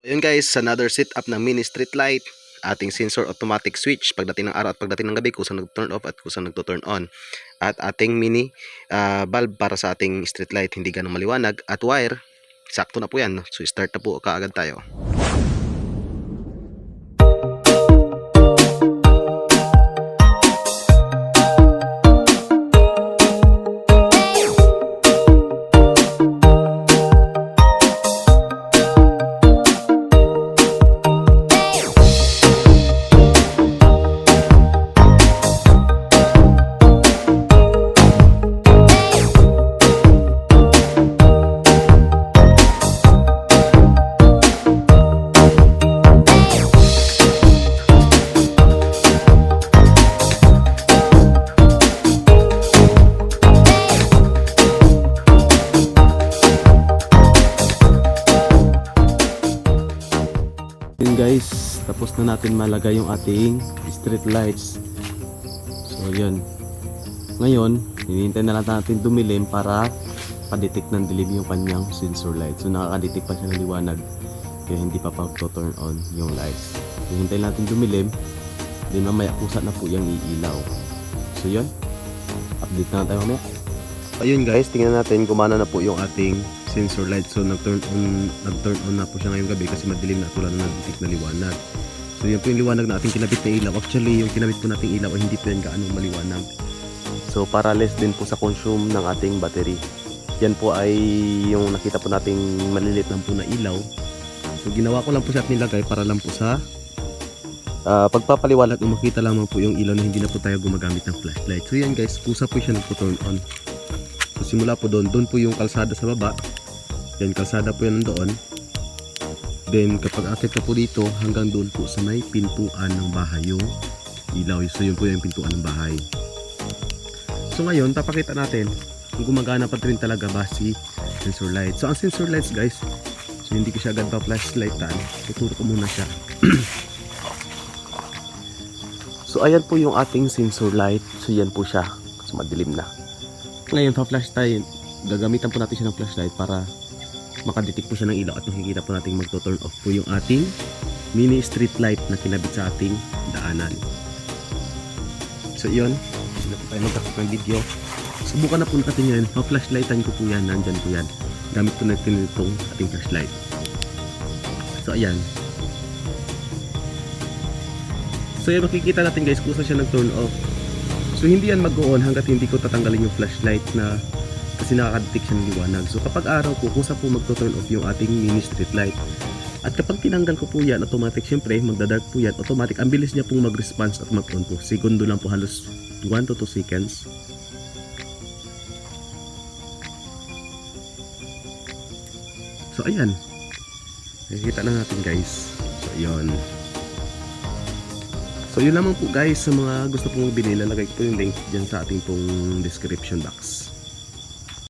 Ayun guys, another setup ng mini street light. Ating sensor automatic switch pagdating ng araw at pagdating ng gabi kung saan nag-turn off at kung saan nagto-turn on. At ating mini bulb para sa ating street light, hindi ganun maliwanag. At wire, sakto na po yan. So start na po kaagad tayo. Guys, tapos na natin malagay yung ating street lights. So yun, ngayon hinihintay na lang natin dumilim para pa-detect ng dilim yung kanyang sensor light. So nakaka-detect pa siya ng liwanag, kaya hindi pa turn on yung lights. Hinihintay natin dumilim, then mamaya kusa na po yung iilaw. So yun, update na tayo mamaya. Ayun guys, tingnan natin gumana na po yung ating sensor light. So nag-turn on na po siya ngayong gabi kasi madilim na, tulad na nag-detect na liwanag. So yan po yung liwanag na ating kinabit na ilaw. Actually yung kinabit po nating ilaw ay hindi po yan gaano maliwanag. So para less din po sa consume ng ating battery. Yan po ay yung nakita po nating malilit lang po na ilaw. So ginawa ko lang po siya at nilagay para lang po sa pagpapaliwanag, makita lamang po yung ilaw na hindi na po tayo gumagamit ng flashlight. So yan guys, kusa po siya nagpo-turn on. So simula po doon po yung kalsada sa baba. Yan, kalsada po yan doon. Then kapag akit na po dito, hanggang doon po sa may pintuan ng bahay yung ilaw. So yun po yung pintuan ng bahay. So ngayon, papakita natin kung gumagana pa rin talaga ba si sensor light. So ang sensor lights guys, so hindi ko siya agad pa-flashlightan. Tuturo ko muna siya. So ayan po yung ating sensor light. So yan po siya. So madilim na. Ngayon, pa-flash tayo. Gagamitan po natin siya ng flashlight para makadetect po siya ng ilaw at makikita po natin magto-turn off po yung ating mini street light na kinabit sa ating daanan. So yun, hindi na po tayo magkakot ng video. Subukan na po natin yan. Pa-flashlightan ko po yan. Nandyan po yan. Gamit po natin itong ating flashlight. So ayan. So yan, makikita natin guys kung saan siya nag-turn off. So hindi yan mag-on hanggat hindi ko tatanggalin yung flashlight na kasi nakaka-detect siya ng liwanag. So kapag araw po, kung saan po magto-turn off yung ating mini street light. At kapag tinanggal ko po yan, automatic syempre magda-dark po yan. Automatic, ang bilis niya pong mag-response at mag-on po. Segundo lang po, halos 1 to 2 seconds. So ayan, nakikita na natin guys. So yun. So yun lamang po guys, sa mga gusto pong magbili, lalagay ko po yung link dyan sa ating pong description box.